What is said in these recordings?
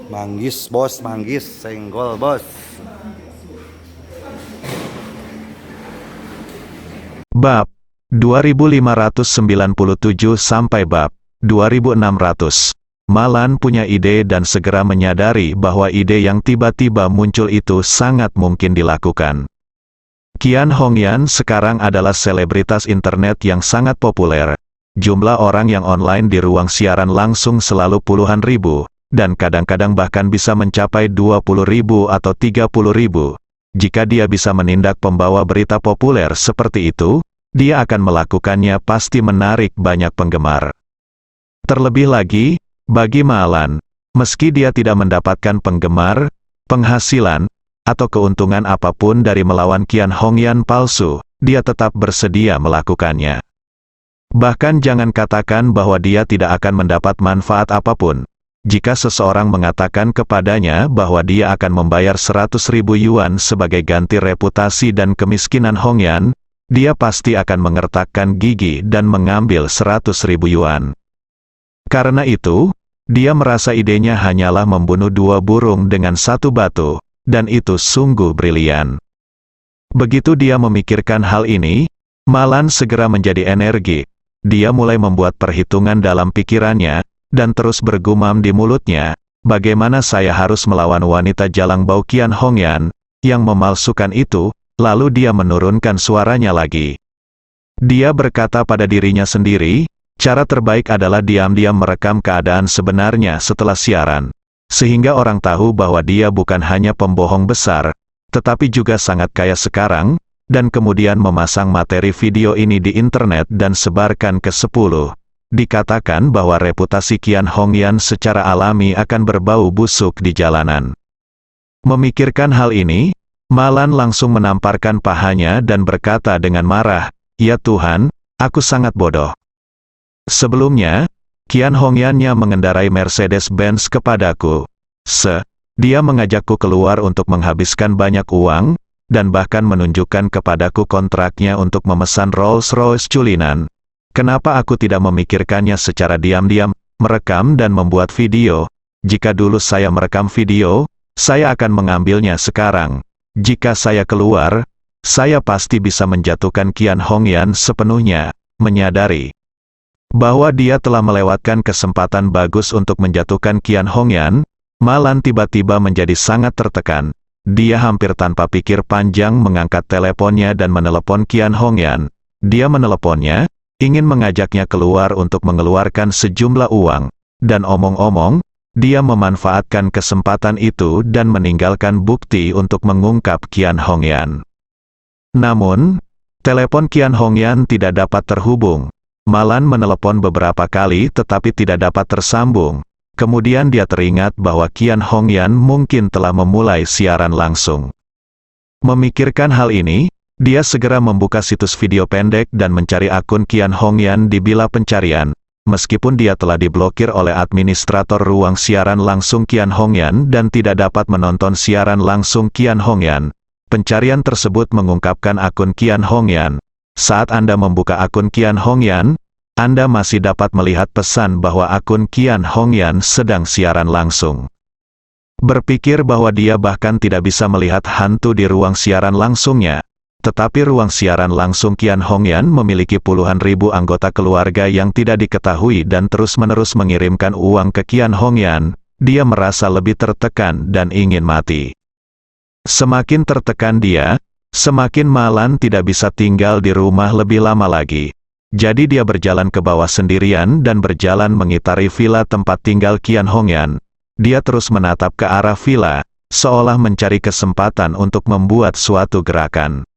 Manggis bos, manggis, senggol bos. Bab 2597 sampai bab 2600. Malan punya ide dan segera menyadari bahwa ide yang tiba-tiba muncul itu sangat mungkin dilakukan. Qian Hongyan sekarang adalah selebritas internet yang sangat populer. Jumlah orang yang online di ruang siaran langsung selalu puluhan ribu, dan kadang-kadang bahkan bisa mencapai 20.000 atau 30.000. Jika dia bisa menindak pembawa berita populer seperti itu, dia akan melakukannya pasti menarik banyak penggemar. Terlebih lagi, bagi Malan, meski dia tidak mendapatkan penggemar, penghasilan, atau keuntungan apapun dari melawan Qian Hongyan palsu, dia tetap bersedia melakukannya. Bahkan jangan katakan bahwa dia tidak akan mendapat manfaat apapun. Jika seseorang mengatakan kepadanya bahwa dia akan membayar 100.000 yuan sebagai ganti reputasi dan kemiskinan Hongyan, dia pasti akan mengertakkan gigi dan mengambil 100.000 yuan. Karena itu, dia merasa idenya hanyalah membunuh dua burung dengan satu batu, dan itu sungguh brilian. Begitu dia memikirkan hal ini, Malan segera menjadi energik. Dia mulai membuat perhitungan dalam pikirannya, dan terus bergumam di mulutnya, bagaimana saya harus melawan wanita jalang bau Qian Hongyan, yang memalsukan itu. Lalu dia menurunkan suaranya lagi. Dia berkata pada dirinya sendiri, cara terbaik adalah diam-diam merekam keadaan sebenarnya setelah siaran, sehingga orang tahu bahwa dia bukan hanya pembohong besar, tetapi juga sangat kaya sekarang, dan kemudian memasang materi video ini di internet dan sebarkan ke 10. Dikatakan bahwa reputasi Qian Hongyan secara alami akan berbau busuk di jalanan. Memikirkan hal ini, Malan langsung menamparkan pahanya dan berkata dengan marah, "Ya Tuhan, aku sangat bodoh." Sebelumnya, Qian Hongyan-nya mengendarai Mercedes-Benz kepadaku. Dia mengajakku keluar untuk menghabiskan banyak uang, dan bahkan menunjukkan kepadaku kontraknya untuk memesan Rolls-Royce culinan. Kenapa aku tidak memikirkannya secara diam-diam, merekam dan membuat video? Jika dulu saya merekam video, saya akan mengambilnya sekarang. Jika saya keluar, saya pasti bisa menjatuhkan Qian Hongyan sepenuhnya. Menyadari bahwa dia telah melewatkan kesempatan bagus untuk menjatuhkan Qian Hongyan, Malan tiba-tiba menjadi sangat tertekan. Dia hampir tanpa pikir panjang mengangkat teleponnya dan menelepon Qian Hongyan. Dia meneleponnya, ingin mengajaknya keluar untuk mengeluarkan sejumlah uang, dan omong-omong, dia memanfaatkan kesempatan itu dan meninggalkan bukti untuk mengungkap Qian Hongyan. Namun, telepon Qian Hongyan tidak dapat terhubung. Malan menelepon beberapa kali tetapi tidak dapat tersambung. Kemudian dia teringat bahwa Qian Hongyan mungkin telah memulai siaran langsung. Memikirkan hal ini, dia segera membuka situs video pendek dan mencari akun Qian Hongyan di bilah pencarian. Meskipun dia telah diblokir oleh administrator ruang siaran langsung Qian Hongyan dan tidak dapat menonton siaran langsung Qian Hongyan, pencarian tersebut mengungkapkan akun Qian Hongyan. Saat Anda membuka akun Qian Hongyan, Anda masih dapat melihat pesan bahwa akun Qian Hongyan sedang siaran langsung. Berpikir bahwa dia bahkan tidak bisa melihat hantu di ruang siaran langsungnya. Tetapi ruang siaran langsung Qian Hongyan memiliki puluhan ribu anggota keluarga yang tidak diketahui dan terus-menerus mengirimkan uang ke Qian Hongyan. Dia merasa lebih tertekan dan ingin mati. Semakin tertekan dia, semakin Malan tidak bisa tinggal di rumah lebih lama lagi. Jadi dia berjalan ke bawah sendirian dan berjalan mengitari villa tempat tinggal Qian Hongyan. Dia terus menatap ke arah villa, seolah mencari kesempatan untuk membuat suatu gerakan.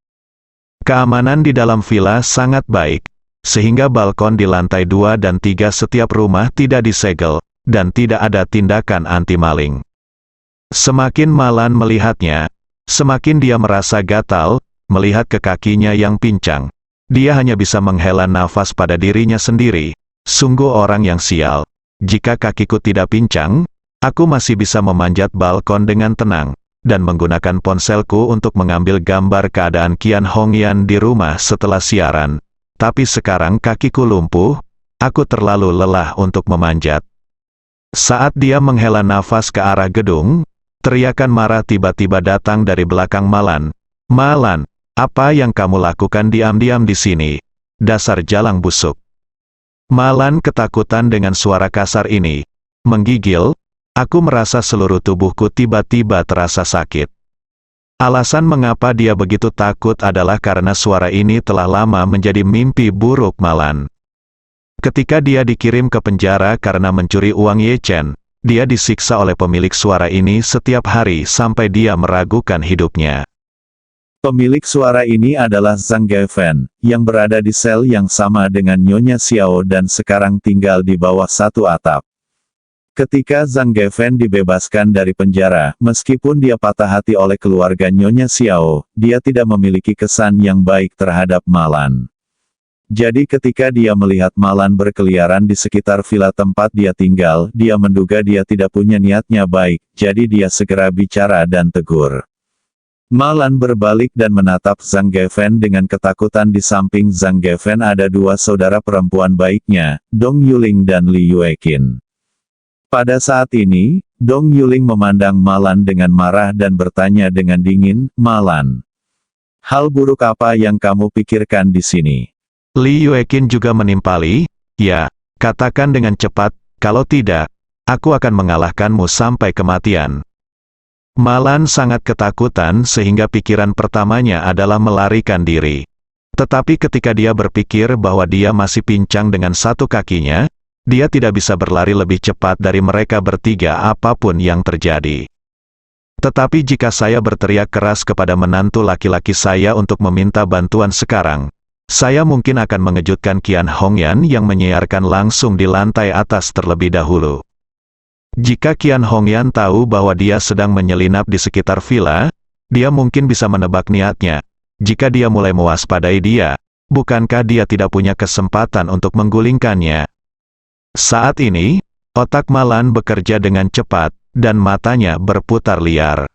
Keamanan di dalam villa sangat baik, sehingga balkon di lantai 2 dan 3 setiap rumah tidak disegel, dan tidak ada tindakan anti-maling. Semakin Malan melihatnya, semakin dia merasa gatal, melihat ke kakinya yang pincang. Dia hanya bisa menghela nafas pada dirinya sendiri. Sungguh orang yang sial. Jika kakiku tidak pincang, aku masih bisa memanjat balkon dengan tenang dan menggunakan ponselku untuk mengambil gambar keadaan Qian Hongyan di rumah setelah siaran. Tapi sekarang kakiku lumpuh, aku terlalu lelah untuk memanjat. Saat dia menghela nafas ke arah gedung, teriakan marah tiba-tiba datang dari belakang Malan. "Malan, apa yang kamu lakukan diam-diam di sini? Dasar jalang busuk." Malan ketakutan dengan suara kasar ini. Menggigil, "Aku merasa seluruh tubuhku tiba-tiba terasa sakit." Alasan mengapa dia begitu takut adalah karena suara ini telah lama menjadi mimpi buruk Malan. Ketika dia dikirim ke penjara karena mencuri uang Ye Chen, dia disiksa oleh pemilik suara ini setiap hari sampai dia meragukan hidupnya. Pemilik suara ini adalah Zhang Gefen, yang berada di sel yang sama dengan Nyonya Xiao dan sekarang tinggal di bawah satu atap. Ketika Zhang Gefen dibebaskan dari penjara, meskipun dia patah hati oleh keluarga Nyonya Xiao, dia tidak memiliki kesan yang baik terhadap Malan. Jadi ketika dia melihat Malan berkeliaran di sekitar villa tempat dia tinggal, dia menduga dia tidak punya niatnya baik, jadi dia segera bicara dan tegur. Malan berbalik dan menatap Zhang Gefen dengan ketakutan. Di samping Zhang Gefen ada dua saudara perempuan baiknya, Dong Yuling dan Li Yueqin. Pada saat ini, Dong Yuling memandang Malan dengan marah dan bertanya dengan dingin, "Malan, hal buruk apa yang kamu pikirkan di sini?" Li Yueqin juga menimpali, "Ya, katakan dengan cepat, kalau tidak, aku akan mengalahkanmu sampai kematian." Malan sangat ketakutan sehingga pikiran pertamanya adalah melarikan diri. Tetapi ketika dia berpikir bahwa dia masih pincang dengan satu kakinya, dia tidak bisa berlari lebih cepat dari mereka bertiga apapun yang terjadi. Tetapi jika saya berteriak keras kepada menantu laki-laki saya untuk meminta bantuan sekarang, saya mungkin akan mengejutkan Qian Hongyan yang menyiarkan langsung di lantai atas terlebih dahulu. Jika Qian Hongyan tahu bahwa dia sedang menyelinap di sekitar villa, dia mungkin bisa menebak niatnya. Jika dia mulai mewaspadai dia, bukankah dia tidak punya kesempatan untuk menggulingkannya? Saat ini, otak Malan bekerja dengan cepat, dan matanya berputar liar.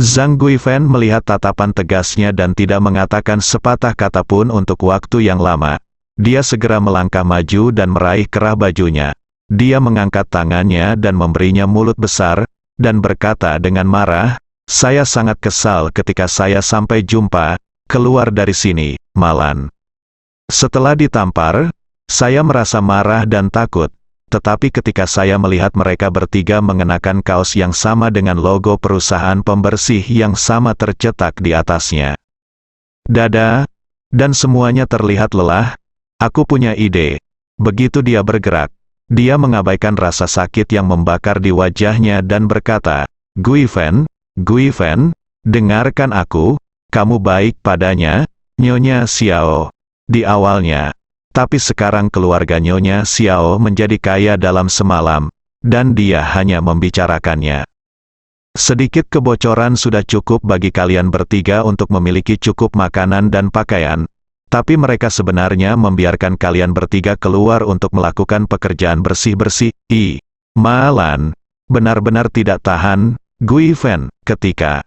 Zhang Guifen melihat tatapan tegasnya dan tidak mengatakan sepatah kata pun untuk waktu yang lama. Dia segera melangkah maju dan meraih kerah bajunya. Dia mengangkat tangannya dan memberinya mulut besar, dan berkata dengan marah, "Saya sangat kesal ketika saya sampai jumpa, keluar dari sini, Malan." Setelah ditampar, saya merasa marah dan takut. Tetapi ketika saya melihat mereka bertiga mengenakan kaos yang sama dengan logo perusahaan pembersih yang sama tercetak di atasnya, dan semuanya terlihat lelah, aku punya ide. Begitu dia bergerak, dia mengabaikan rasa sakit yang membakar di wajahnya dan berkata, Guifen, dengarkan aku, kamu baik padanya, Nyonya Xiao, di awalnya. Tapi sekarang keluarga Nyonya Xiao menjadi kaya dalam semalam, dan dia hanya membicarakannya. Sedikit kebocoran sudah cukup bagi kalian bertiga untuk memiliki cukup makanan dan pakaian, tapi mereka sebenarnya membiarkan kalian bertiga keluar untuk melakukan pekerjaan bersih-bersih. Malan benar-benar tidak tahan, Guifen. Ketika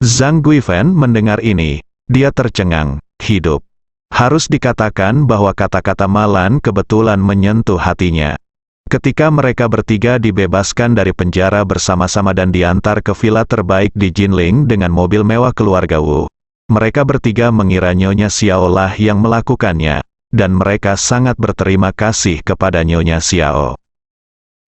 Zhang Guifen mendengar ini, dia tercengang, hidup. Harus dikatakan bahwa kata-kata Malan kebetulan menyentuh hatinya. Ketika mereka bertiga dibebaskan dari penjara bersama-sama dan diantar ke villa terbaik di Jinling dengan mobil mewah keluarga Wu, mereka bertiga mengira Nyonya Xiao lah yang melakukannya, dan mereka sangat berterima kasih kepada Nyonya Xiao.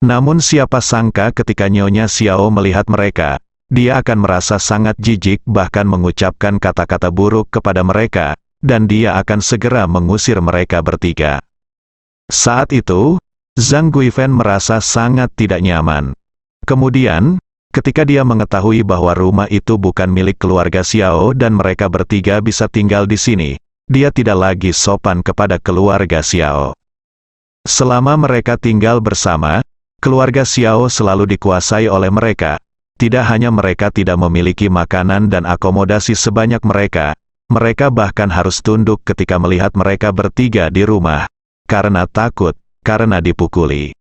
Namun siapa sangka ketika Nyonya Xiao melihat mereka, dia akan merasa sangat jijik bahkan mengucapkan kata-kata buruk kepada mereka, dan dia akan segera mengusir mereka bertiga. Saat itu, Zhang Guifen merasa sangat tidak nyaman. Kemudian, ketika dia mengetahui bahwa rumah itu bukan milik keluarga Xiao dan mereka bertiga bisa tinggal di sini, dia tidak lagi sopan kepada keluarga Xiao. Selama mereka tinggal bersama, keluarga Xiao selalu dikuasai oleh mereka. Tidak hanya mereka tidak memiliki makanan dan akomodasi sebanyak mereka bahkan harus tunduk ketika melihat mereka bertiga di rumah, karena takut, karena dipukuli.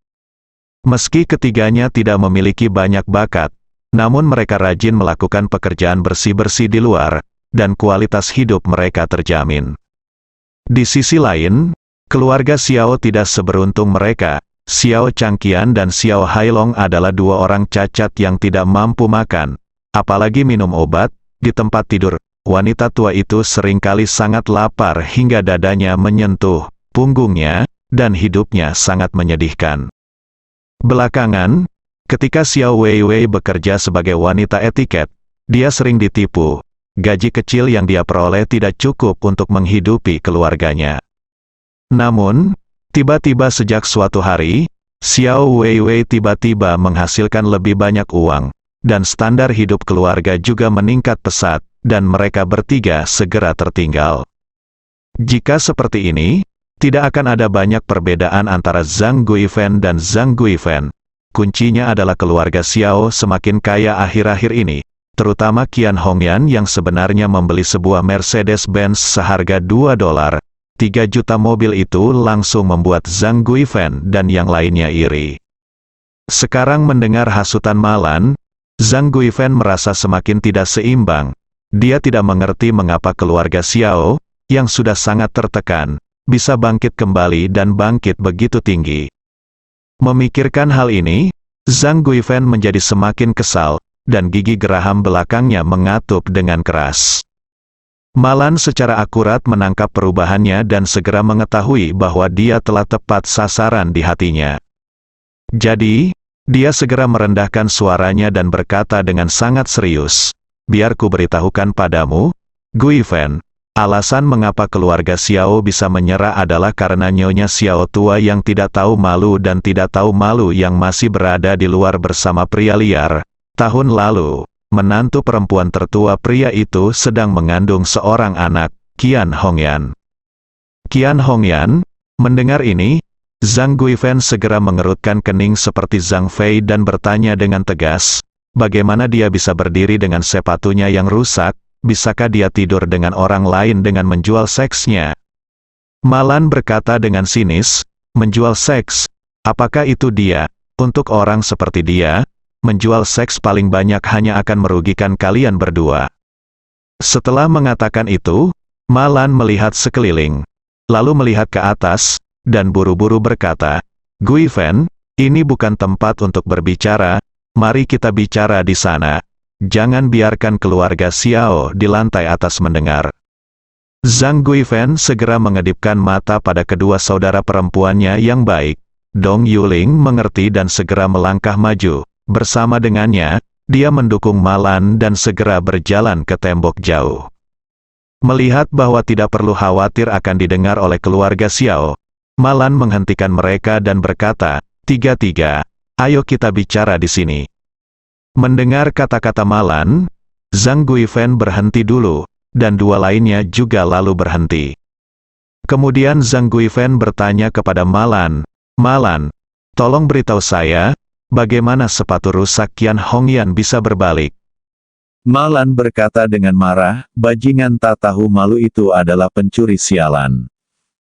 Meski ketiganya tidak memiliki banyak bakat, namun mereka rajin melakukan pekerjaan bersih-bersih di luar, dan kualitas hidup mereka terjamin. Di sisi lain, keluarga Xiao tidak seberuntung mereka, Xiao Changqian dan Xiao Hailong adalah dua orang cacat yang tidak mampu makan, apalagi minum obat. Di tempat tidur, wanita tua itu seringkali sangat lapar hingga dadanya menyentuh punggungnya, dan hidupnya sangat menyedihkan. Belakangan, ketika Xiao Weiwei bekerja sebagai wanita etiket, dia sering ditipu. Gaji kecil yang dia peroleh tidak cukup untuk menghidupi keluarganya. Namun, tiba-tiba sejak suatu hari, Xiao Weiwei tiba-tiba menghasilkan lebih banyak uang, dan standar hidup keluarga juga meningkat pesat, dan mereka bertiga segera tertinggal. Jika seperti ini, tidak akan ada banyak perbedaan antara Zhang Guifen dan Zhang Guifen. Kuncinya adalah keluarga Xiao semakin kaya akhir-akhir ini, terutama Qian Hongyan yang sebenarnya membeli sebuah Mercedes-Benz seharga $2.3 juta. Mobil itu langsung membuat Zhang Guifen dan yang lainnya iri. Sekarang mendengar hasutan Malan, Zhang Guifen merasa semakin tidak seimbang. Dia tidak mengerti mengapa keluarga Xiao, yang sudah sangat tertekan, bisa bangkit kembali dan bangkit begitu tinggi. Memikirkan hal ini, Zhang Guifen menjadi semakin kesal, dan gigi geraham belakangnya mengatup dengan keras. Malan secara akurat menangkap perubahannya dan segera mengetahui bahwa dia telah tepat sasaran di hatinya. Jadi, dia segera merendahkan suaranya dan berkata dengan sangat serius, "Biar ku beritahukan padamu, Guifen, alasan mengapa keluarga Xiao bisa menyerah adalah karena nyonya Xiao tua yang tidak tahu malu dan tidak tahu malu yang masih berada di luar bersama pria liar. Tahun lalu, menantu perempuan tertua pria itu sedang mengandung seorang anak, Qian Hongyan." Qian Hongyan, mendengar ini, Zhang Guifen segera mengerutkan kening seperti Zhang Fei dan bertanya dengan tegas, bagaimana dia bisa berdiri dengan sepatunya yang rusak, bisakah dia tidur dengan orang lain dengan menjual seksnya? Malan berkata dengan sinis, menjual seks? Apakah itu dia? Untuk orang seperti dia, menjual seks paling banyak hanya akan merugikan kalian berdua. Setelah mengatakan itu, Malan melihat sekeliling, lalu melihat ke atas, dan buru-buru berkata, "Guifen, ini bukan tempat untuk berbicara, mari kita bicara di sana. Jangan biarkan keluarga Xiao di lantai atas mendengar." Zhang Guifen segera mengedipkan mata pada kedua saudara perempuannya yang baik. Dong Yuling mengerti dan segera melangkah maju. Bersama dengannya, dia mendukung Malan dan segera berjalan ke tembok jauh. Melihat bahwa tidak perlu khawatir akan didengar oleh keluarga Xiao, Malan menghentikan mereka dan berkata, "Tiga-tiga, ayo kita bicara di sini." Mendengar kata-kata Malan, Zhang Guifen berhenti dulu, dan dua lainnya juga lalu berhenti. Kemudian Zhang Guifen bertanya kepada Malan, "Malan, tolong beritahu saya, bagaimana sepatu rusak Qian Hongyan bisa berbalik?" Malan berkata dengan marah, "Bajingan tak tahu malu itu adalah pencuri sialan.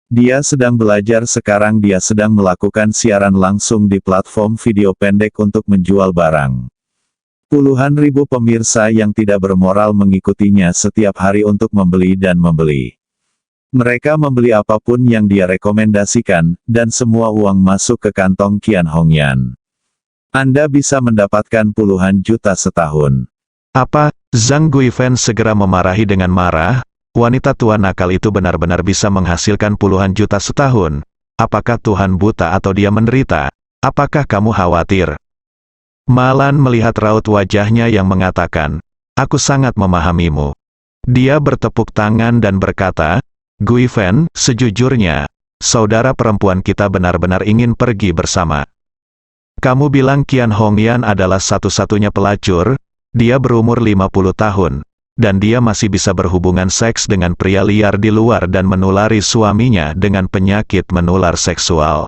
Dia sedang belajar sekarang, dia sedang melakukan siaran langsung di platform video pendek untuk menjual barang. Puluhan ribu pemirsa yang tidak bermoral mengikutinya setiap hari untuk membeli dan membeli. Mereka membeli apapun yang dia rekomendasikan, dan semua uang masuk ke kantong Qian Hongyan. Anda bisa mendapatkan puluhan juta setahun." "Apa?" Zhang Guifen segera memarahi dengan marah. Wanita tua nakal itu benar-benar bisa menghasilkan puluhan juta setahun. Apakah Tuhan buta atau dia menderita? Apakah kamu khawatir? Malan melihat raut wajahnya yang mengatakan, "Aku sangat memahamimu." Dia bertepuk tangan dan berkata, "Guifen, sejujurnya, saudara perempuan kita benar-benar ingin pergi bersama. Kamu bilang Qian Hongyan adalah satu-satunya pelacur, dia berumur 50 tahun. Dan dia masih bisa berhubungan seks dengan pria liar di luar dan menulari suaminya dengan penyakit menular seksual.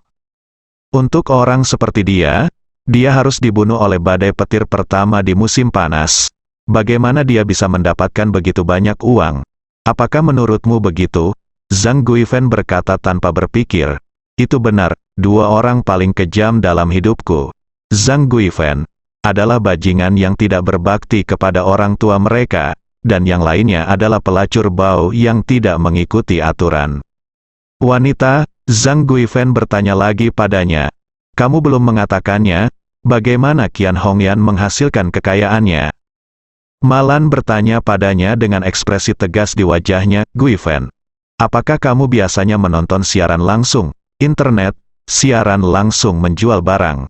Untuk orang seperti dia harus dibunuh oleh badai petir pertama di musim panas. Bagaimana dia bisa mendapatkan begitu banyak uang? Apakah menurutmu begitu?" Zhang Guifen berkata tanpa berpikir, "Itu benar, dua orang paling kejam dalam hidupku. Zhang Guifen adalah bajingan yang tidak berbakti kepada orang tua mereka, dan yang lainnya adalah pelacur bau yang tidak mengikuti aturan." Wanita, Zhang Guifen bertanya lagi padanya, Kamu belum mengatakannya, bagaimana Qian Hongyan menghasilkan kekayaannya? Malan bertanya padanya dengan ekspresi tegas di wajahnya. Guifan, apakah kamu biasanya menonton siaran langsung, internet, siaran langsung menjual barang?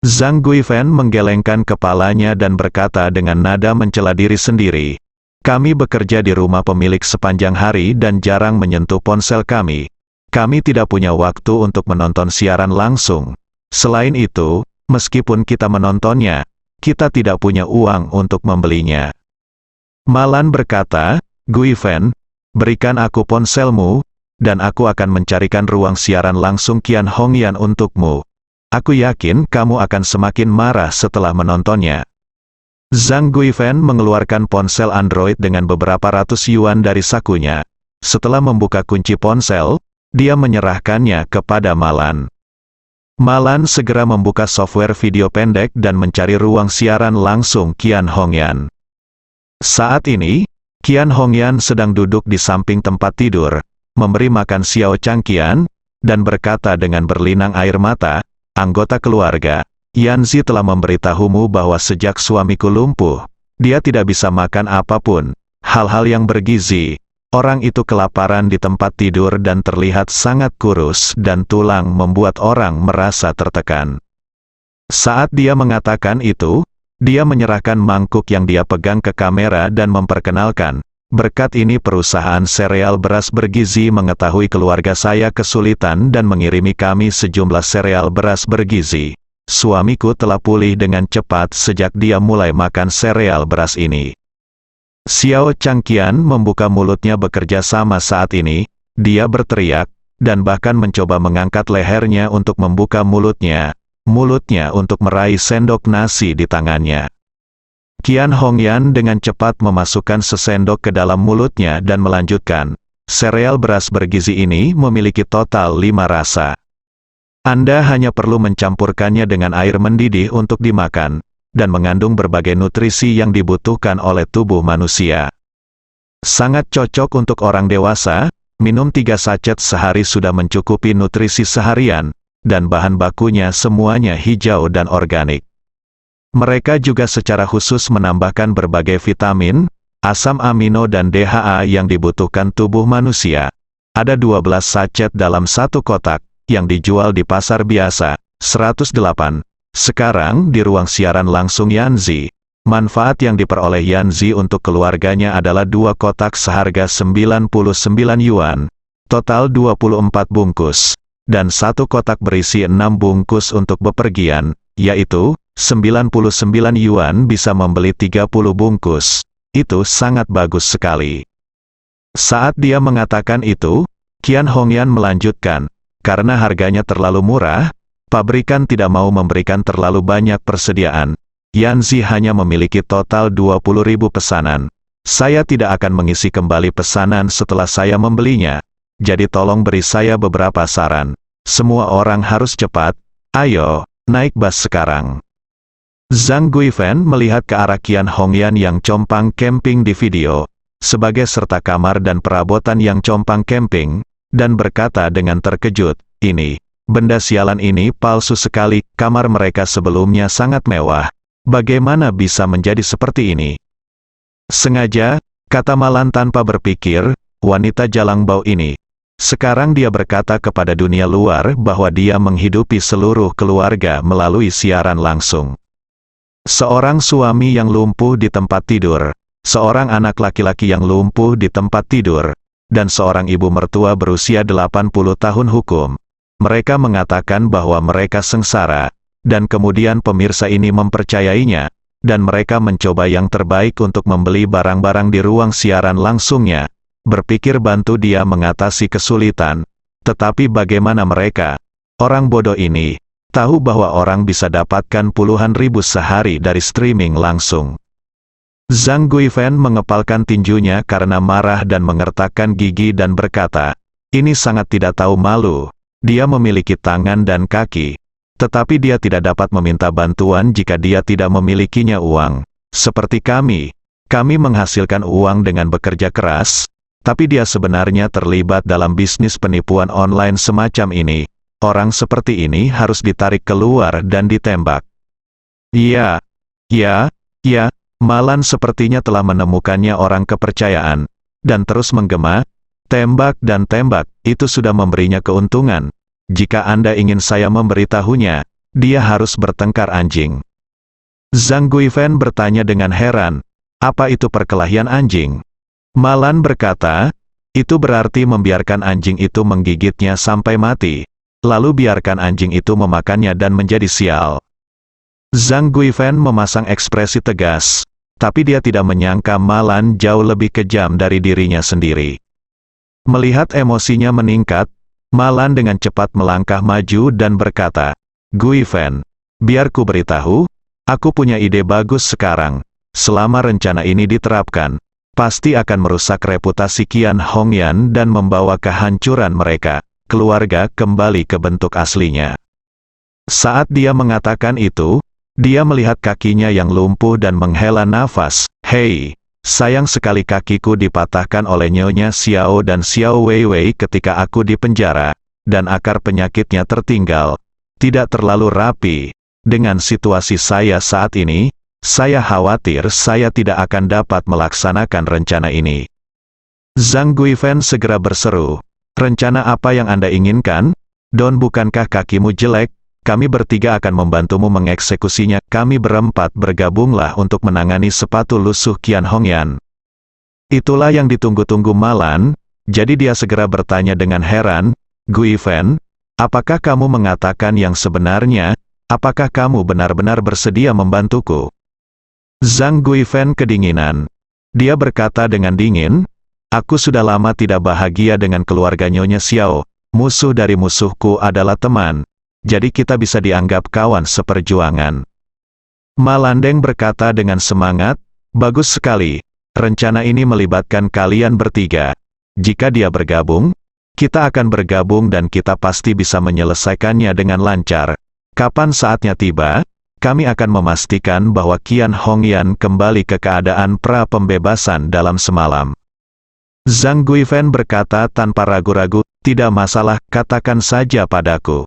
Zhang Guifan menggelengkan kepalanya dan berkata dengan nada mencela diri sendiri. Kami bekerja di rumah pemilik sepanjang hari dan jarang menyentuh ponsel kami. Kami tidak punya waktu untuk menonton siaran langsung. Selain itu, meskipun kita menontonnya, kita tidak punya uang untuk membelinya. Malan berkata, Guifan, berikan aku ponselmu, dan aku akan mencarikan ruang siaran langsung Qian Hongyan untukmu. Aku yakin kamu akan semakin marah setelah menontonnya. Zhang Guifan mengeluarkan ponsel Android dengan beberapa ratus yuan dari sakunya. Setelah membuka kunci ponsel, dia menyerahkannya kepada Malan. Malan segera membuka software video pendek dan mencari ruang siaran langsung Qian Hongyan. Saat ini, Qian Hongyan sedang duduk di samping tempat tidur, memberi makan Xiao Changqian, dan berkata dengan berlinang air mata, anggota keluarga, Yanzi telah memberitahumu bahwa sejak suamiku lumpuh, dia tidak bisa makan apapun, hal-hal yang bergizi. Orang itu kelaparan di tempat tidur dan terlihat sangat kurus dan tulang membuat orang merasa tertekan. Saat dia mengatakan itu, dia menyerahkan mangkuk yang dia pegang ke kamera dan memperkenalkan, berkat ini perusahaan sereal beras bergizi mengetahui keluarga saya kesulitan dan mengirimi kami sejumlah sereal beras bergizi. Suamiku telah pulih dengan cepat sejak dia mulai makan sereal beras ini. Xiao Changqian membuka mulutnya bekerja sama saat ini, dia berteriak, dan bahkan mencoba mengangkat lehernya untuk membuka mulutnya untuk meraih sendok nasi di tangannya. Qian Hongyan dengan cepat memasukkan sesendok ke dalam mulutnya dan melanjutkan, sereal beras bergizi ini memiliki total 5 rasa. Anda hanya perlu mencampurkannya dengan air mendidih untuk dimakan, dan mengandung berbagai nutrisi yang dibutuhkan oleh tubuh manusia. Sangat cocok untuk orang dewasa, minum 3 sachet sehari sudah mencukupi nutrisi seharian, dan bahan bakunya semuanya hijau dan organik. Mereka juga secara khusus menambahkan berbagai vitamin, asam amino dan DHA yang dibutuhkan tubuh manusia. Ada 12 sachet dalam satu kotak, yang dijual di pasar biasa, 108. Sekarang di ruang siaran langsung Yanzi, manfaat yang diperoleh Yanzi untuk keluarganya adalah 2 kotak seharga 99 yuan, total 24 bungkus, dan 1 kotak berisi 6 bungkus untuk bepergian, yaitu, 99 yuan bisa membeli 30 bungkus, itu sangat bagus sekali. Saat dia mengatakan itu, Qian Hongyan melanjutkan, karena harganya terlalu murah, pabrikan tidak mau memberikan terlalu banyak persediaan. Yanzi hanya memiliki total 20.000 pesanan. Saya tidak akan mengisi kembali pesanan setelah saya membelinya. Jadi tolong beri saya beberapa saran. Semua orang harus cepat. Ayo, naik bus sekarang. Zhang Guifan melihat ke arah Qian Hongyan yang compang camping di video, sebagai serta kamar dan perabotan yang compang camping, dan berkata dengan terkejut, ini. Benda sialan ini palsu sekali, kamar mereka sebelumnya sangat mewah. Bagaimana bisa menjadi seperti ini? Sengaja, kata Malan tanpa berpikir, wanita jalang bau ini. Sekarang dia berkata kepada dunia luar bahwa dia menghidupi seluruh keluarga melalui siaran langsung. Seorang suami yang lumpuh di tempat tidur, seorang anak laki-laki yang lumpuh di tempat tidur, dan seorang ibu mertua berusia 80 tahun hukum. Mereka mengatakan bahwa mereka sengsara, dan kemudian pemirsa ini mempercayainya, dan mereka mencoba yang terbaik untuk membeli barang-barang di ruang siaran langsungnya, berpikir bantu dia mengatasi kesulitan. Tetapi bagaimana mereka, orang bodoh ini, tahu bahwa orang bisa dapatkan puluhan ribu sehari dari streaming langsung. Zhang Guifan mengepalkan tinjunya karena marah dan mengertakkan gigi dan berkata, ini sangat tidak tahu malu. Dia memiliki tangan dan kaki, tetapi dia tidak dapat meminta bantuan jika dia tidak memilikinya uang. Seperti kami menghasilkan uang dengan bekerja keras, tapi dia sebenarnya terlibat dalam bisnis penipuan online semacam ini. orang seperti ini harus ditarik keluar dan ditembak. Iya, ya, Malan sepertinya telah menemukannya orang kepercayaan, dan terus menggema, tembak dan tembak, itu sudah memberinya keuntungan. Jika Anda ingin saya memberitahunya, dia harus bertengkar anjing. Zhang Guifan bertanya dengan heran, apa itu perkelahian anjing? Malan berkata, itu berarti membiarkan anjing itu menggigitnya sampai mati, lalu biarkan anjing itu memakannya dan menjadi sial. Zhang Guifan memasang ekspresi tegas, tapi dia tidak menyangka Malan jauh lebih kejam dari dirinya sendiri. Melihat emosinya meningkat, Malan dengan cepat melangkah maju dan berkata, Guifan, biar ku beritahu, aku punya ide bagus sekarang. Selama rencana ini diterapkan, pasti akan merusak reputasi Qian Hongyan dan membawa kehancuran mereka, keluarga kembali ke bentuk aslinya. Saat dia mengatakan itu, dia melihat kakinya yang lumpuh dan menghela nafas. Hei, sayang sekali kakiku dipatahkan oleh Nyonya Xiao dan Xiao Weiwei ketika aku di penjara, dan akar penyakitnya tertinggal. Tidak terlalu rapi. Dengan situasi saya saat ini, saya khawatir saya tidak akan dapat melaksanakan rencana ini. Zhang Guifan segera berseru, rencana apa yang Anda inginkan? Don, bukankah kakimu jelek? Kami bertiga akan membantumu mengeksekusinya. Kami berempat bergabunglah untuk menangani sepatu lusuh Qian Hongyan. Itulah yang ditunggu-tunggu Malan, jadi dia segera bertanya dengan heran, Guifan, apakah kamu mengatakan yang sebenarnya? Apakah kamu benar-benar bersedia membantuku? Zhang Guifan kedinginan. Dia berkata dengan dingin, aku sudah lama tidak bahagia dengan keluarga Nyonya Xiao. Musuh dari musuhku adalah teman. Jadi kita bisa dianggap kawan seperjuangan. Malandeng berkata dengan semangat, bagus sekali. Rencana ini melibatkan kalian bertiga. Jika dia bergabung, kita akan bergabung dan kita pasti bisa menyelesaikannya dengan lancar. Kapan saatnya tiba, kami akan memastikan bahwa Qian Hongyan kembali ke keadaan pra-pembebasan dalam semalam. Zhang Guifan berkata tanpa ragu-ragu, tidak masalah, katakan saja padaku.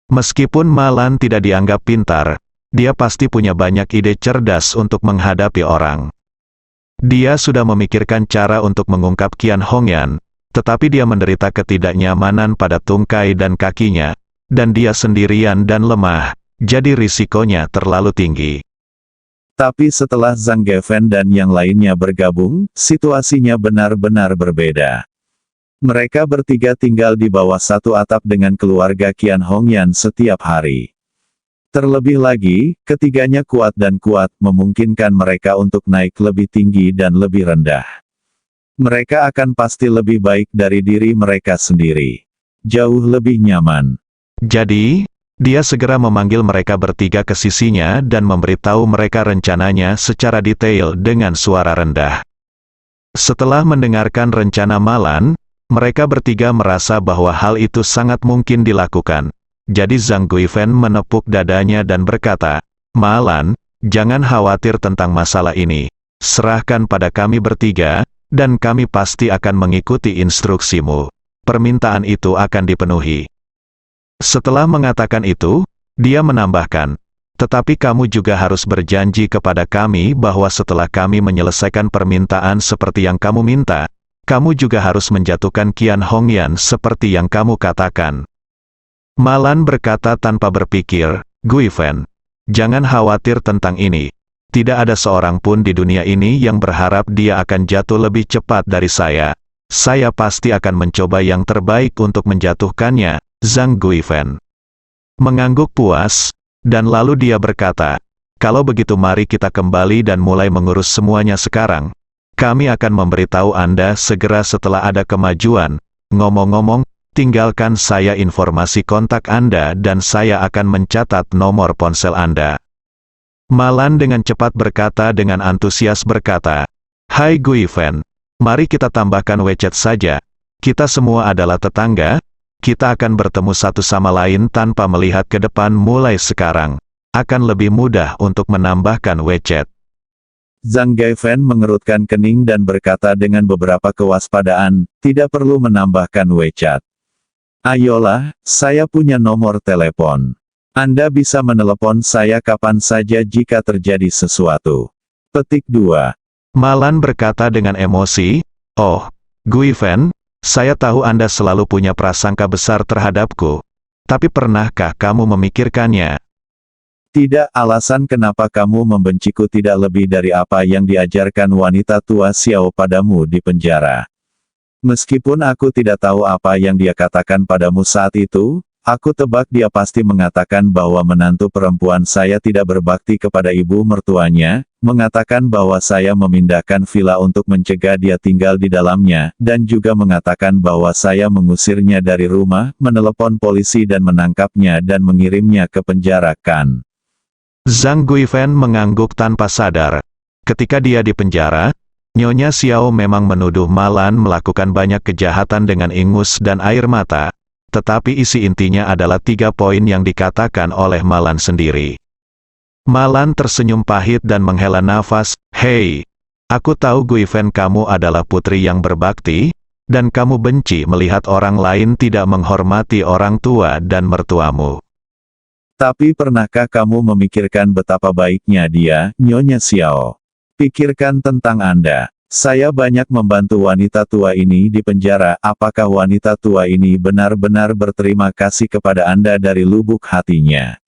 Meskipun Malan tidak dianggap pintar, dia pasti punya banyak ide cerdas untuk menghadapi orang. Dia sudah memikirkan cara untuk mengungkap Qian Hongyan, tetapi dia menderita ketidaknyamanan pada tungkai dan kakinya, dan dia sendirian dan lemah, jadi risikonya terlalu tinggi. Tapi setelah Zhang Guifan dan yang lainnya bergabung, situasinya benar-benar berbeda. Mereka bertiga tinggal di bawah satu atap dengan keluarga Qian Hongyan setiap hari. Terlebih lagi, ketiganya kuat dan kuat memungkinkan mereka untuk naik lebih tinggi dan lebih rendah. Mereka akan pasti lebih baik dari diri mereka sendiri. Jauh lebih nyaman. Jadi, dia segera memanggil mereka bertiga ke sisinya dan memberitahu mereka rencananya secara detail dengan suara rendah. Setelah mendengarkan rencana Malan, mereka bertiga merasa bahwa hal itu sangat mungkin dilakukan. Jadi Zhang Guifan menepuk dadanya dan berkata, Malan, jangan khawatir tentang masalah ini. Serahkan pada kami bertiga, dan kami pasti akan mengikuti instruksimu. Permintaan itu akan dipenuhi. Setelah mengatakan itu, dia menambahkan, tetapi kamu juga harus berjanji kepada kami bahwa setelah kami menyelesaikan permintaan seperti yang kamu minta, kamu juga harus menjatuhkan Qian Hongyan seperti yang kamu katakan. Malan berkata tanpa berpikir, Guifan, jangan khawatir tentang ini. Tidak ada seorang pun di dunia ini yang berharap dia akan jatuh lebih cepat dari saya. Saya pasti akan mencoba yang terbaik untuk menjatuhkannya. Zhang Guifan mengangguk puas, dan lalu dia berkata, kalau begitu mari kita kembali dan mulai mengurus semuanya sekarang. Kami akan memberitahu Anda segera setelah ada kemajuan. Ngomong-ngomong, tinggalkan saya informasi kontak Anda dan saya akan mencatat nomor ponsel Anda. Malan dengan cepat berkata dengan antusias berkata, Hai Guifan, mari kita tambahkan WeChat saja. Kita semua adalah tetangga. Kita akan bertemu satu sama lain tanpa melihat ke depan mulai sekarang. Akan lebih mudah untuk menambahkan WeChat. Zhang Guifan mengerutkan kening dan berkata dengan beberapa kewaspadaan, tidak perlu menambahkan WeChat. Ayolah, saya punya nomor telepon. Anda bisa menelepon saya kapan saja jika terjadi sesuatu. Petik 2. Malan berkata dengan emosi, "Oh, Guiven, saya tahu Anda selalu punya prasangka besar terhadapku. Tapi pernahkah kamu memikirkannya? Tidak, alasan kenapa kamu membenciku tidak lebih dari apa yang diajarkan wanita tua Xiao padamu di penjara. Meskipun aku tidak tahu apa yang dia katakan padamu saat itu, aku tebak dia pasti mengatakan bahwa menantu perempuan saya tidak berbakti kepada ibu mertuanya, mengatakan bahwa saya memindahkan villa untuk mencegah dia tinggal di dalamnya, dan juga mengatakan bahwa saya mengusirnya dari rumah, menelepon polisi dan menangkapnya dan mengirimnya ke penjara, kan?" Zhang Guiven mengangguk tanpa sadar. Ketika dia di penjara, Nyonya Xiao memang menuduh Malan melakukan banyak kejahatan dengan ingus dan air mata. Tetapi isi intinya adalah 3 poin yang dikatakan oleh Malan sendiri. Malan tersenyum pahit dan menghela nafas, "Hei, aku tahu Guiven kamu adalah putri yang berbakti, dan kamu benci melihat orang lain tidak menghormati orang tua dan mertuamu. Tapi pernahkah kamu memikirkan betapa baiknya dia, Nyonya Xiao? Pikirkan tentang Anda. Saya banyak membantu wanita tua ini di penjara. Apakah wanita tua ini benar-benar berterima kasih kepada Anda dari lubuk hatinya?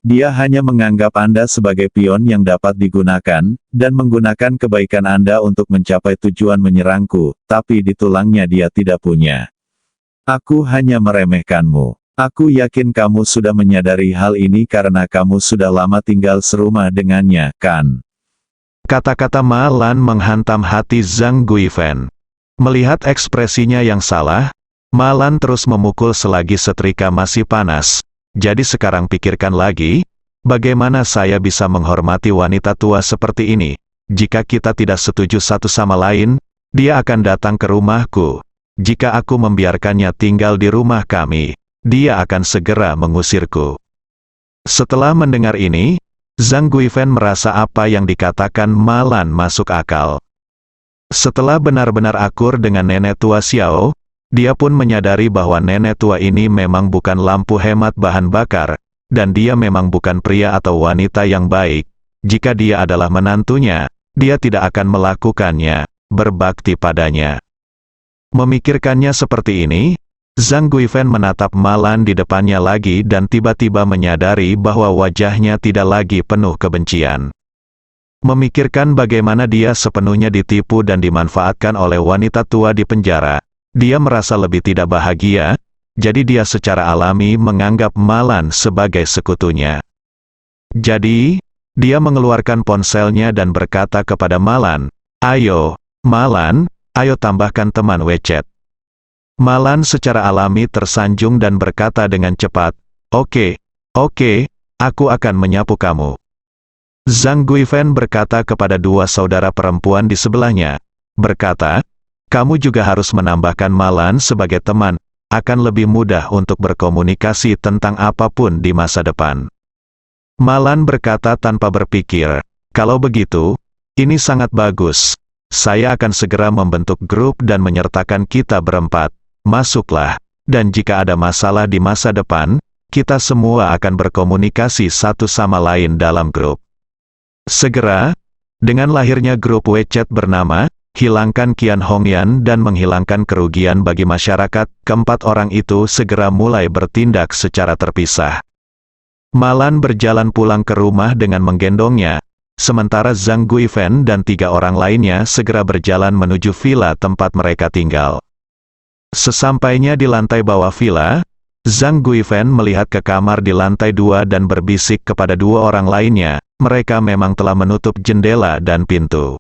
Dia hanya menganggap Anda sebagai pion yang dapat digunakan, dan menggunakan kebaikan Anda untuk mencapai tujuan menyerangku, tapi di tulangnya dia tidak punya. Aku hanya meremehkanmu. Aku yakin kamu sudah menyadari hal ini karena kamu sudah lama tinggal serumah dengannya, kan?" Kata-kata Malan menghantam hati Zhang Guiven. Melihat ekspresinya yang salah, Malan terus memukul selagi setrika masih panas. "Jadi sekarang pikirkan lagi, bagaimana saya bisa menghormati wanita tua seperti ini? Jika kita tidak setuju satu sama lain, dia akan datang ke rumahku. Jika aku membiarkannya tinggal di rumah kami, dia akan segera mengusirku." Setelah mendengar ini, Zhang Guiven merasa apa yang dikatakan Malan masuk akal. Setelah benar-benar akur dengan nenek tua Xiao, dia pun menyadari bahwa nenek tua ini memang bukan lampu hemat bahan bakar, dan dia memang bukan pria atau wanita yang baik. Jika dia adalah menantunya, dia tidak akan melakukannya, berbakti padanya. Memikirkannya seperti ini, Zhang Guiven menatap Malan di depannya lagi dan tiba-tiba menyadari bahwa wajahnya tidak lagi penuh kebencian. Memikirkan bagaimana dia sepenuhnya ditipu dan dimanfaatkan oleh wanita tua di penjara, dia merasa lebih tidak bahagia, jadi dia secara alami menganggap Malan sebagai sekutunya. Jadi, dia mengeluarkan ponselnya dan berkata kepada Malan, "Ayo, Malan, ayo tambahkan teman WeChat." Malan secara alami tersanjung dan berkata dengan cepat, Oke, aku akan menyapu kamu." Zhang Guiven berkata kepada 2 saudara perempuan di sebelahnya, berkata, "Kamu juga harus menambahkan Malan sebagai teman, akan lebih mudah untuk berkomunikasi tentang apapun di masa depan." Malan berkata tanpa berpikir, "Kalau begitu, ini sangat bagus. Saya akan segera membentuk grup dan menyertakan kita berempat. Masuklah, dan jika ada masalah di masa depan, kita semua akan berkomunikasi satu sama lain dalam grup." Segera, dengan lahirnya grup WeChat bernama, "Hilangkan Qian Hongyan dan menghilangkan kerugian bagi masyarakat", keempat orang itu segera mulai bertindak secara terpisah. Malan berjalan pulang ke rumah dengan menggendongnya, sementara Zhang Guiven dan 3 orang lainnya segera berjalan menuju villa tempat mereka tinggal. Sesampainya di lantai bawah villa, Zhang Guiven melihat ke kamar di lantai 2 dan berbisik kepada 2 orang lainnya, mereka memang telah menutup jendela dan pintu.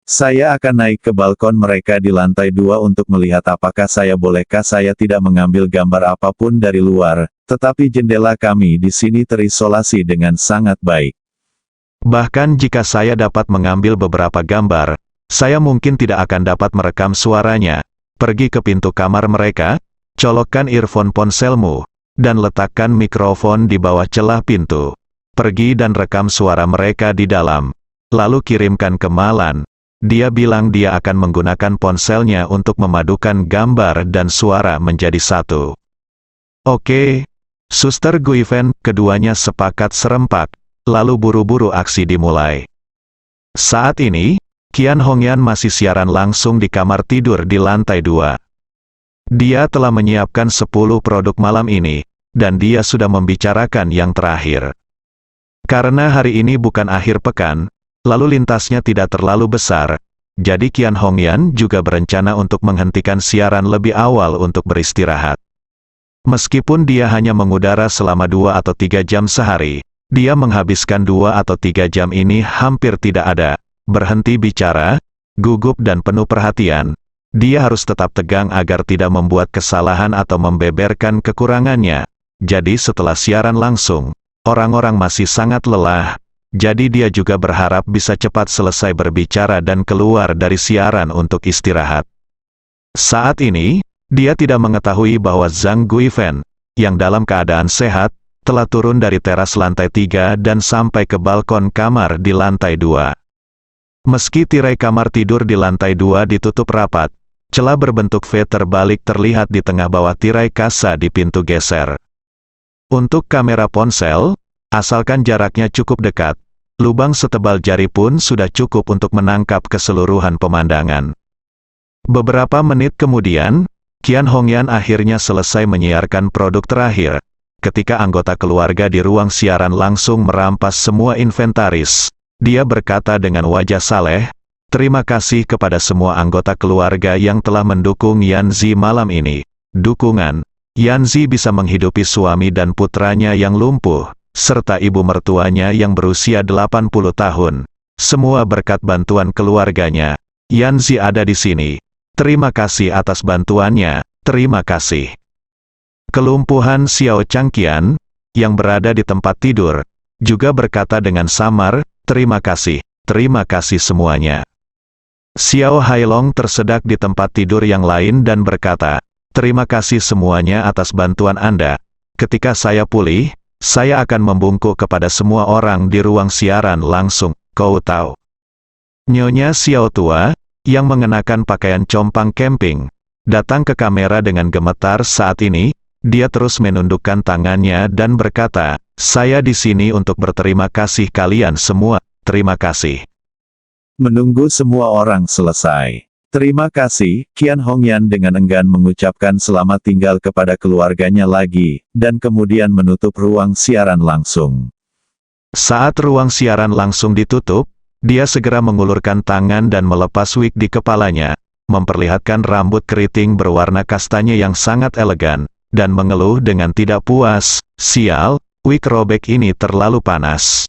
"Saya akan naik ke balkon mereka di lantai 2 untuk melihat apakah bolehkah saya tidak mengambil gambar apapun dari luar, tetapi jendela kami di sini terisolasi dengan sangat baik. Bahkan jika saya dapat mengambil beberapa gambar, saya mungkin tidak akan dapat merekam suaranya. Pergi ke pintu kamar mereka, colokkan earphone ponselmu, dan letakkan mikrofon di bawah celah pintu. Pergi dan rekam suara mereka di dalam, lalu kirimkan ke Malan. Dia bilang dia akan menggunakan ponselnya untuk memadukan gambar dan suara menjadi satu. Oke, Suster Guiven, keduanya sepakat serempak, lalu buru-buru aksi dimulai. Saat ini, Qian Hongyan masih siaran langsung di kamar tidur di lantai 2. Dia telah menyiapkan 10 produk malam ini, dan dia sudah membicarakan yang terakhir. Karena hari ini bukan akhir pekan, lalu lintasnya tidak terlalu besar, jadi Qian Hongyan juga berencana untuk menghentikan siaran lebih awal untuk beristirahat. Meskipun dia hanya mengudara selama 2 atau 3 jam sehari, dia menghabiskan 2 atau 3 jam ini hampir tidak ada, berhenti bicara, gugup dan penuh perhatian. Dia harus tetap tegang agar tidak membuat kesalahan atau membeberkan kekurangannya. Jadi setelah siaran langsung, orang-orang masih sangat lelah, jadi dia juga berharap bisa cepat selesai berbicara dan keluar dari siaran untuk istirahat. Saat ini, dia tidak mengetahui bahwa Zhang Guiven, yang dalam keadaan sehat, telah turun dari teras lantai 3 dan sampai ke balkon kamar di lantai 2. Meski tirai kamar tidur di lantai 2 ditutup rapat, celah berbentuk V terbalik terlihat di tengah bawah tirai kasa di pintu geser. Untuk kamera ponsel, asalkan jaraknya cukup dekat, lubang setebal jari pun sudah cukup untuk menangkap keseluruhan pemandangan. Beberapa menit kemudian, Qian Hongyan akhirnya selesai menyiarkan produk terakhir. Ketika anggota keluarga di ruang siaran langsung merampas semua inventaris, dia berkata dengan wajah saleh, "Terima kasih kepada semua anggota keluarga yang telah mendukung Yanzi malam ini. Dukungan, Yanzi bisa menghidupi suami dan putranya yang lumpuh, serta ibu mertuanya yang berusia 80 tahun. Semua berkat bantuan keluarganya. Yanzi ada di sini. Terima kasih atas bantuannya, terima kasih." Kelumpuhan Xiao Changqian, yang berada di tempat tidur, juga berkata dengan samar, terima kasih semuanya." Xiao Hailong tersedak di tempat tidur yang lain dan berkata, "Terima kasih semuanya atas bantuan Anda. Ketika saya pulih, saya akan membungkuk kepada semua orang di ruang siaran langsung, kau tahu." Nyonya Xiao tua, yang mengenakan pakaian compang camping, datang ke kamera dengan gemetar saat ini. Dia terus menundukkan tangannya dan berkata, "Saya di sini untuk berterima kasih kalian semua, terima kasih." Menunggu semua orang selesai. Terima kasih, Qian Hongyan dengan enggan mengucapkan selamat tinggal kepada keluarganya lagi, dan kemudian menutup ruang siaran langsung. Saat ruang siaran langsung ditutup, dia segera mengulurkan tangan dan melepas wig di kepalanya, memperlihatkan rambut keriting berwarna kastanya yang sangat elegan, dan mengeluh dengan tidak puas, "Sial, wig robek ini terlalu panas."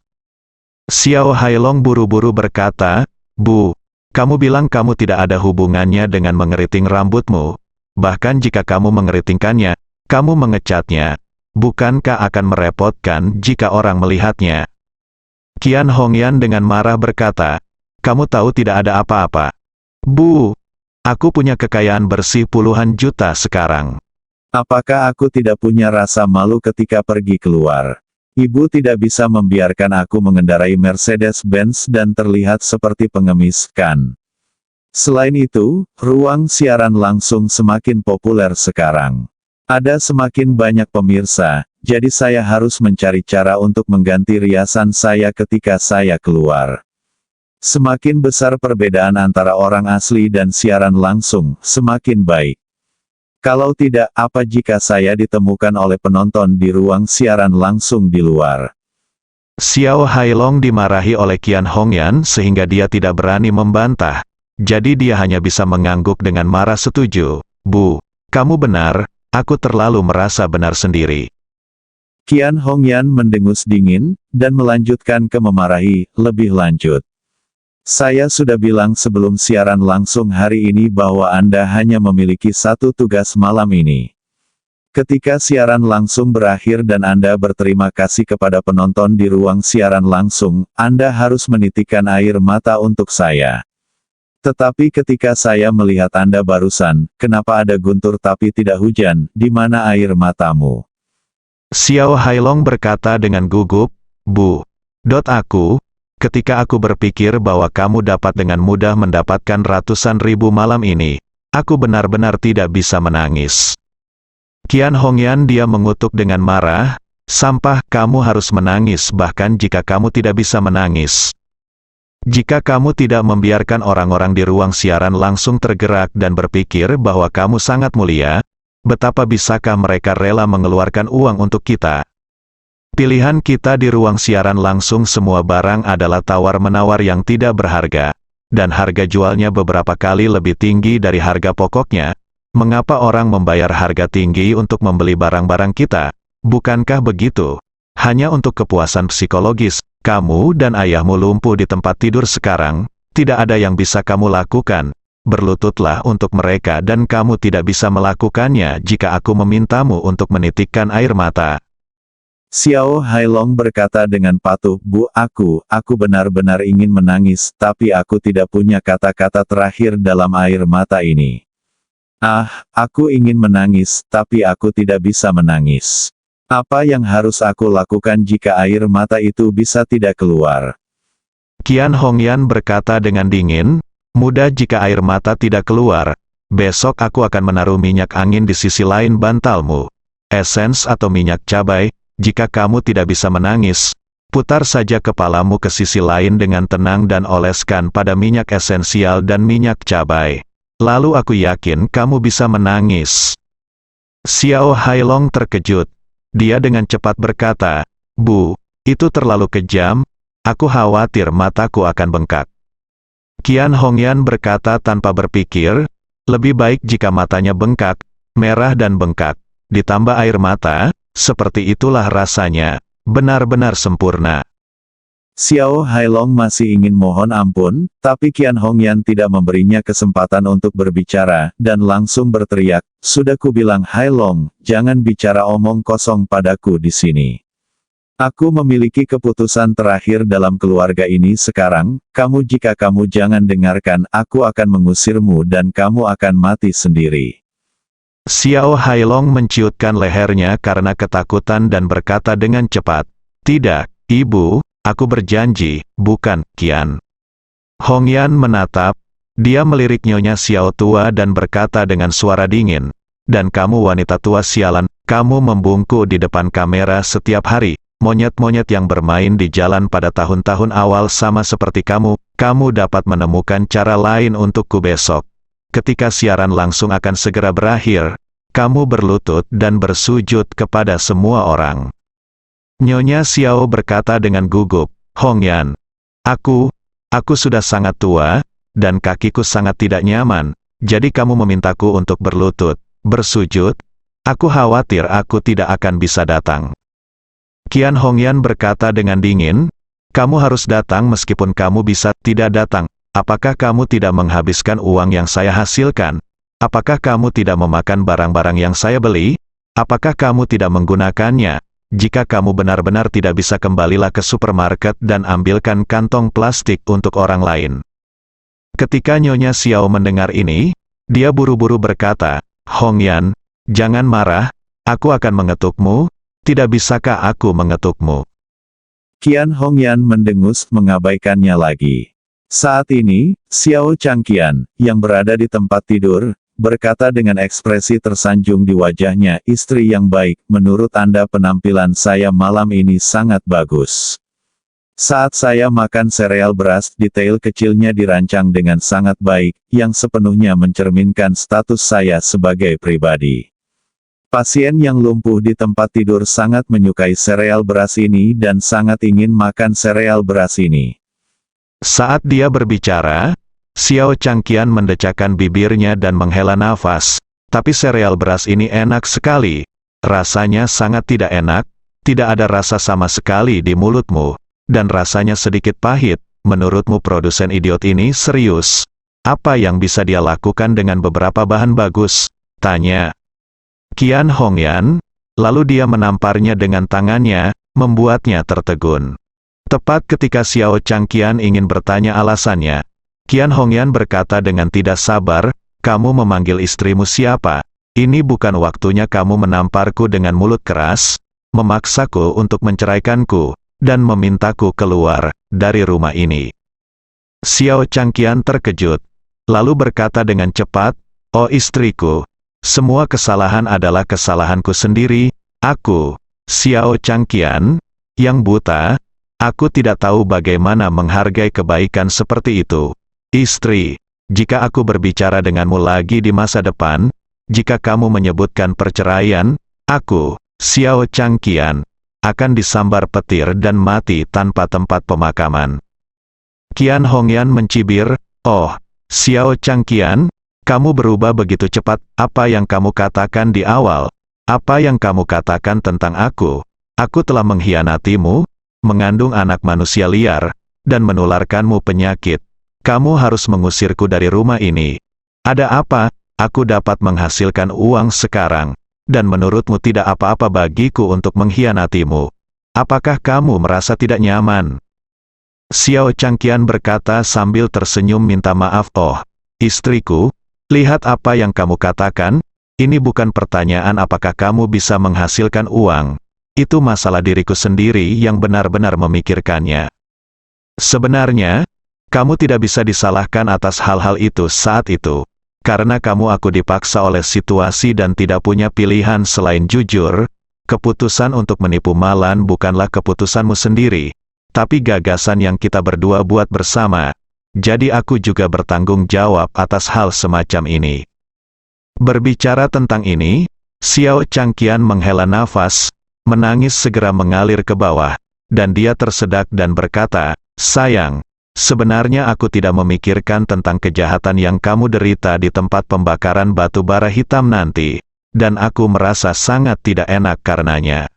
Xiao Hailong buru-buru berkata, "Bu, kamu bilang kamu tidak ada hubungannya dengan mengeriting rambutmu. Bahkan jika kamu mengeritingkannya, kamu mengecatnya. Bukankah akan merepotkan jika orang melihatnya?" Qian Hongyan dengan marah berkata, "Kamu tahu tidak ada apa-apa. Bu, aku punya kekayaan bersih puluhan juta sekarang. Apakah aku tidak punya rasa malu ketika pergi keluar? Ibu tidak bisa membiarkan aku mengendarai Mercedes-Benz dan terlihat seperti pengemis, kan? Selain itu, ruang siaran langsung semakin populer sekarang. Ada semakin banyak pemirsa, jadi saya harus mencari cara untuk mengganti riasan saya ketika saya keluar. Semakin besar perbedaan antara orang asli dan siaran langsung, semakin baik. Kalau tidak, apa jika saya ditemukan oleh penonton di ruang siaran langsung di luar?" Xiao Hailong dimarahi oleh Qian Hongyan sehingga dia tidak berani membantah. Jadi dia hanya bisa mengangguk dengan marah setuju. "Bu, kamu benar, aku terlalu merasa benar sendiri." Qian Hongyan mendengus dingin, dan melanjutkan ke memarahi, lebih lanjut. "Saya sudah bilang sebelum siaran langsung hari ini bahwa Anda hanya memiliki satu tugas malam ini. Ketika siaran langsung berakhir dan Anda berterima kasih kepada penonton di ruang siaran langsung, Anda harus menitikkan air mata untuk saya. Tetapi ketika saya melihat Anda barusan, kenapa ada guntur tapi tidak hujan, di mana air matamu?" Xiao Hailong berkata dengan gugup, "Bu, aku ketika aku berpikir bahwa kamu dapat dengan mudah mendapatkan ratusan ribu malam ini, aku benar-benar tidak bisa menangis. Qian Hongyan, dia mengutuk dengan marah, sampah, kamu harus menangis bahkan jika kamu tidak bisa menangis. Jika kamu tidak membiarkan orang-orang di ruang siaran langsung tergerak dan berpikir bahwa kamu sangat mulia, betapa bisakah mereka rela mengeluarkan uang untuk kita? Pilihan kita di ruang siaran langsung semua barang adalah tawar-menawar yang tidak berharga, dan harga jualnya beberapa kali lebih tinggi dari harga pokoknya. Mengapa orang membayar harga tinggi untuk membeli barang-barang kita? Bukankah begitu? Hanya untuk kepuasan psikologis, kamu dan ayahmu lumpuh di tempat tidur sekarang, tidak ada yang bisa kamu lakukan. Berlututlah untuk mereka dan kamu tidak bisa melakukannya jika aku memintamu untuk menitikkan air mata. Xiao Hailong berkata dengan patuh, Bu, aku benar-benar ingin menangis, tapi aku tidak punya kata-kata terakhir dalam air mata ini. Aku ingin menangis, tapi aku tidak bisa menangis. Apa yang harus aku lakukan jika air mata itu bisa tidak keluar? Qian Hongyan berkata dengan dingin, mudah jika air mata tidak keluar. Besok aku akan menaruh minyak angin di sisi lain bantalmu. Esens atau minyak cabai, jika kamu tidak bisa menangis, putar saja kepalamu ke sisi lain dengan tenang dan oleskan pada minyak esensial dan minyak cabai. Lalu aku yakin kamu bisa menangis. Xiao Hailong terkejut. Dia dengan cepat berkata, Bu, itu terlalu kejam, aku khawatir mataku akan bengkak. Qian Hongyan berkata tanpa berpikir, lebih baik jika matanya bengkak, merah dan bengkak, ditambah air mata, seperti itulah rasanya, benar-benar sempurna. Xiao Hailong masih ingin mohon ampun, tapi Qian Hongyan tidak memberinya kesempatan untuk berbicara, dan langsung berteriak, sudah kubilang Hailong, jangan bicara omong kosong padaku di sini. Aku memiliki keputusan terakhir dalam keluarga ini sekarang, jika kamu jangan dengarkan, aku akan mengusirmu dan kamu akan mati sendiri. Xiao Hailong menciutkan lehernya karena ketakutan dan berkata dengan cepat, tidak, Ibu. Aku berjanji, bukan, Qian. Hongyan menatap, dia melirik Nyonya Xiao tua dan berkata dengan suara dingin, dan kamu wanita tua sialan, kamu membungkuk di depan kamera setiap hari, monyet-monyet yang bermain di jalan pada tahun-tahun awal sama seperti kamu dapat menemukan cara lain untukku besok. Ketika siaran langsung akan segera berakhir, kamu berlutut dan bersujud kepada semua orang. Nyonya Xiao berkata dengan gugup, Hongyan, aku sudah sangat tua, dan kakiku sangat tidak nyaman, jadi kamu memintaku untuk berlutut, bersujud? Aku khawatir aku tidak akan bisa datang. Qian Hongyan berkata dengan dingin, kamu harus datang meskipun kamu bisa tidak datang. Apakah kamu tidak menghabiskan uang yang saya hasilkan? Apakah kamu tidak memakan barang-barang yang saya beli? Apakah kamu tidak menggunakannya? Jika kamu benar-benar tidak bisa, kembalilah ke supermarket dan ambilkan kantong plastik untuk orang lain. Ketika Nyonya Xiao mendengar ini, dia buru-buru berkata, Hongyan, jangan marah, aku akan mengetukmu, tidak bisakah aku mengetukmu? Qian Hongyan mendengus mengabaikannya lagi. Saat ini, Xiao Changqian, yang berada di tempat tidur, berkata dengan ekspresi tersanjung di wajahnya, istri yang baik, menurut Anda penampilan saya malam ini sangat bagus. Saat saya makan sereal beras, detail kecilnya dirancang dengan sangat baik, yang sepenuhnya mencerminkan status saya sebagai pribadi. Pasien yang lumpuh di tempat tidur sangat menyukai sereal beras ini dan sangat ingin makan sereal beras ini. Saat dia berbicara, Xiao Changqian mendecakkan bibirnya dan menghela nafas, tapi sereal beras ini enak sekali. Rasanya sangat tidak enak, tidak ada rasa sama sekali di mulutmu, dan rasanya sedikit pahit. Menurutmu produsen idiot ini serius? Apa yang bisa dia lakukan dengan beberapa bahan bagus? Tanya Qian Hongyan, lalu dia menamparnya dengan tangannya, membuatnya tertegun. Tepat ketika Xiao Changqian ingin bertanya alasannya, Qian Hongyan berkata dengan tidak sabar, kamu memanggil istrimu siapa? Ini bukan waktunya kamu menamparku dengan mulut keras, memaksaku untuk menceraikanku. dan memintaku keluar dari rumah ini. Xiao Changqian terkejut, lalu berkata dengan cepat, "Oh istriku, semua kesalahan adalah kesalahanku sendiri, aku, Xiao Changqian, yang buta, aku tidak tahu bagaimana menghargai kebaikan seperti itu. Istri, jika aku berbicara denganmu lagi di masa depan, jika kamu menyebutkan perceraian, aku, Xiao Changqian, akan disambar petir dan mati tanpa tempat pemakaman." Qian Hongyan mencibir, "Oh, Xiao Changqian, kamu berubah begitu cepat, apa yang kamu katakan di awal? Apa yang kamu katakan tentang aku? Aku telah mengkhianatimu, mengandung anak manusia liar, dan menularkanmu penyakit. Kamu harus mengusirku dari rumah ini. Ada apa? Aku dapat menghasilkan uang sekarang, dan menurutmu tidak apa-apa bagiku untuk mengkhianatimu. Apakah kamu merasa tidak nyaman?" Xiao Changqian berkata sambil tersenyum minta maaf, "Oh, istriku, lihat apa yang kamu katakan, ini bukan pertanyaan apakah kamu bisa menghasilkan uang. Itu masalah diriku sendiri yang benar-benar memikirkannya. Sebenarnya, kamu tidak bisa disalahkan atas hal-hal itu saat itu. Karena aku dipaksa oleh situasi dan tidak punya pilihan selain jujur, keputusan untuk menipu Malan bukanlah keputusanmu sendiri, tapi gagasan yang kita berdua buat bersama. Jadi aku juga bertanggung jawab atas hal semacam ini." Berbicara tentang ini, Xiao Changqian menghela nafas, menangis segera mengalir ke bawah, dan dia tersedak dan berkata, "Sayang, sebenarnya aku tidak memikirkan tentang kejahatan yang kamu derita di tempat pembakaran batu bara hitam nanti, dan aku merasa sangat tidak enak karenanya."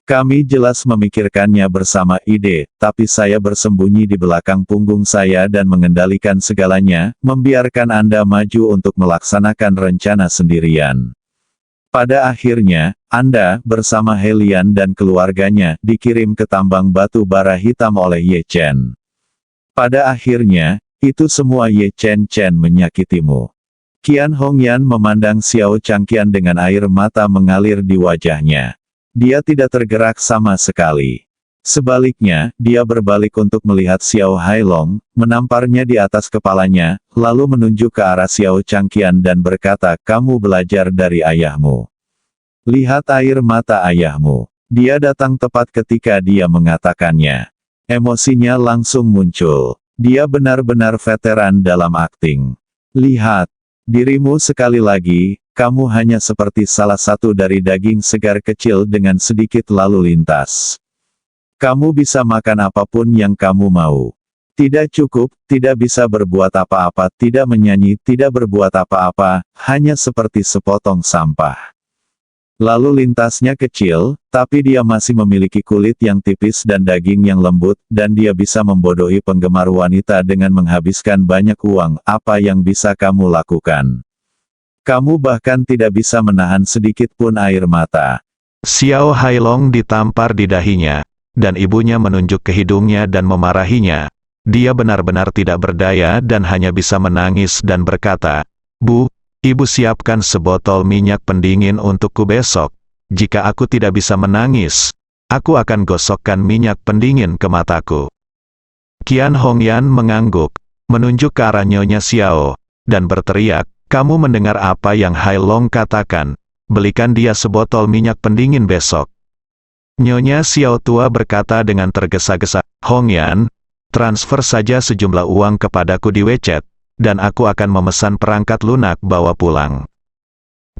Kami jelas memikirkannya bersama ide, tapi saya bersembunyi di belakang punggung saya dan mengendalikan segalanya, membiarkan Anda maju untuk melaksanakan rencana sendirian. Pada akhirnya, Anda, bersama Helian dan keluarganya, dikirim ke tambang batu bara hitam oleh Ye Chen. Pada akhirnya, itu semua Ye Chen menyakitimu. Qian Hongyan memandang Xiao Changqian dengan air mata mengalir di wajahnya. Dia tidak tergerak sama sekali. Sebaliknya, dia berbalik untuk melihat Xiao Hailong, menamparnya di atas kepalanya, lalu menunjuk ke arah Xiao Changqian dan berkata, "Kamu belajar dari ayahmu. Lihat air mata ayahmu." Dia datang tepat ketika dia mengatakannya. Emosinya langsung muncul. Dia benar-benar veteran dalam akting. "Lihat dirimu sekali lagi, kamu hanya seperti salah satu dari daging segar kecil dengan sedikit lalu lintas. Kamu bisa makan apapun yang kamu mau. Tidak cukup, tidak bisa berbuat apa-apa, tidak menyanyi, tidak berbuat apa-apa, hanya seperti sepotong sampah. Lalu lintasnya kecil, tapi dia masih memiliki kulit yang tipis dan daging yang lembut, dan dia bisa membodohi penggemar wanita dengan menghabiskan banyak uang. Apa yang bisa kamu lakukan? Kamu bahkan tidak bisa menahan sedikit pun air mata." Xiao Hailong ditampar di dahinya, dan ibunya menunjuk ke hidungnya dan memarahinya. Dia benar-benar tidak berdaya dan hanya bisa menangis dan berkata, "Bu, ibu siapkan sebotol minyak pendingin untukku besok. Jika aku tidak bisa menangis, aku akan gosokkan minyak pendingin ke mataku." Qian Hongyan mengangguk, menunjuk ke arah Nyonya Xiao, dan berteriak, "Kamu mendengar apa yang Hailong katakan? Belikan dia sebotol minyak pendingin besok." Nyonya Xiao tua berkata dengan tergesa-gesa, "Hongyan, transfer saja sejumlah uang kepadaku di WeChat, dan aku akan memesan perangkat lunak bawa pulang."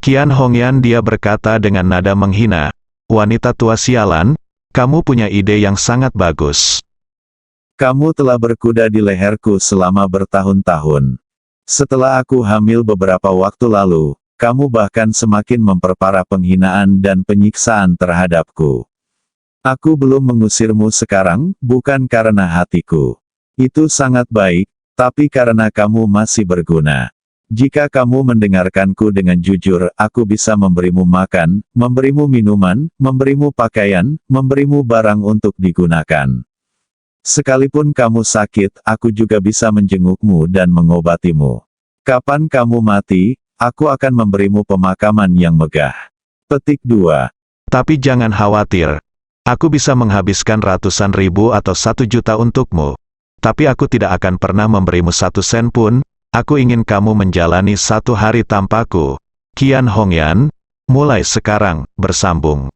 Qian Hongyan dia berkata dengan nada menghina, "Wanita tua sialan, kamu punya ide yang sangat bagus. Kamu telah berkuda di leherku selama bertahun-tahun. Setelah aku hamil beberapa waktu lalu, kamu bahkan semakin memperparah penghinaan dan penyiksaan terhadapku. Aku belum mengusirmu sekarang, bukan karena hatiku. Itu sangat baik, tapi karena kamu masih berguna. Jika kamu mendengarkanku dengan jujur, aku bisa memberimu makan, memberimu minuman, memberimu pakaian, memberimu barang untuk digunakan. Sekalipun kamu sakit, aku juga bisa menjengukmu dan mengobatimu. Kapan kamu mati, aku akan memberimu pemakaman yang megah." Petik 2. Tapi jangan khawatir, Aku bisa menghabiskan ratusan ribu atau 1 juta untukmu. Tapi aku tidak akan pernah memberimu 1 sen pun. Aku ingin kamu menjalani 1 hari tanpaku. Qian Hongyan, mulai sekarang, bersambung.